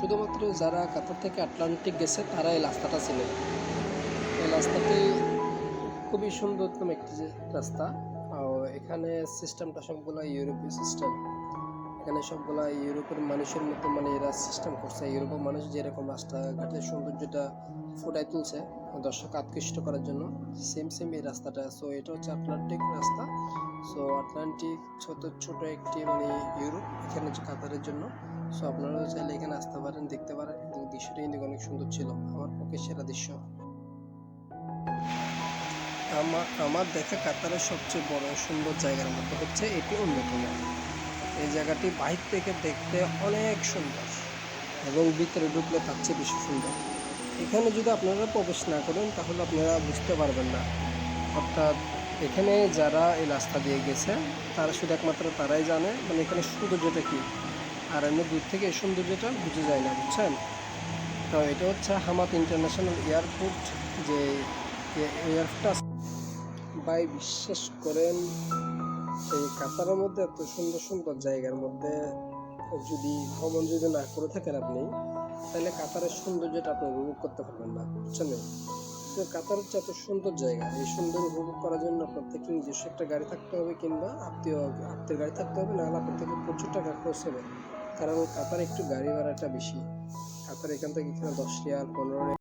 শুধুমাত্র যারা কাতার থেকে আটলান্টিক গেছে তারা এই রাস্তাটা চিনে। এই রাস্তাটি খুবই সুন্দরতম একটি রাস্তা। এখানে সিস্টেমটা সবগুলো ইউরোপীয় সিস্টেম। এখানে সবগুলা ইউরোপের মানুষের মতো এরা সিস্টেম করছে। ইউরোপের মানুষ যেরকম রাস্তাঘাটের সৌন্দর্যটা ফুটাই তুলছে দর্শক আকৃষ্ট করার জন্য, সেম এই রাস্তাটা। সো এটা হচ্ছে আটলান্টিক রাস্তা। সো আটলান্টিক ছোট একটি ইউরোপ, এখানে হচ্ছে কাতারের জন্য। সো আপনারাও চাইলে এখানে আসতে পারেন, দেখতে পারেন। দৃশ্যটা কিন্তু অনেক সুন্দর ছিল, আমার পক্ষে সেরা দৃশ্য। আমার দেখা কাতারের সবচেয়ে বড় সুন্দর জায়গার মধ্যে হচ্ছে এটি অন্যতম। এই জায়গাটি বাহির থেকে দেখতে অনেক সুন্দর এবং ভিতরে ঢুকলে তার চেয়ে বেশি সুন্দর। এখানে যদি আপনারা প্রবেশ না করেন তাহলে আপনারা বুঝতে পারবেন না। অর্থাৎ এখানে যারা এই রাস্তা দিয়ে গেছে তারা শুধু একমাত্র তারাই জানে এখানে সৌন্দর্যটা কী। আর এমনি দূর থেকে এই সৌন্দর্যটা বুঝে যায় না, বুঝছেন? তো এটা হচ্ছে হামাদ ইন্টারন্যাশনাল এয়ারপোর্ট। যে এয়ারপোর্টটা ভাই, বিশ্বাস করেন এই কাতারের মধ্যে এত সুন্দর সুন্দর জায়গার মধ্যে যদি ভ্রমণ না করে থাকেন আপনি, তাহলে কাতারের সৌন্দর্যটা আপনি উপভোগ করতে পারবেন না, বুঝছেন? তো কাতার হচ্ছে এত সুন্দর জায়গা, এই সুন্দর উপভোগ করার জন্য আপনার থেকে নিজস্ব একটা গাড়ি থাকতে হবে, কিংবা আত্মীয় গাড়ি থাকতে হবে, নাহলে আপনার থেকে প্রচুর টাকা খরচ হবে। কারণ কাতার একটু গাড়ি ভাড়াটা বেশি। কাতার এখান থেকে 10 রিয়াল 15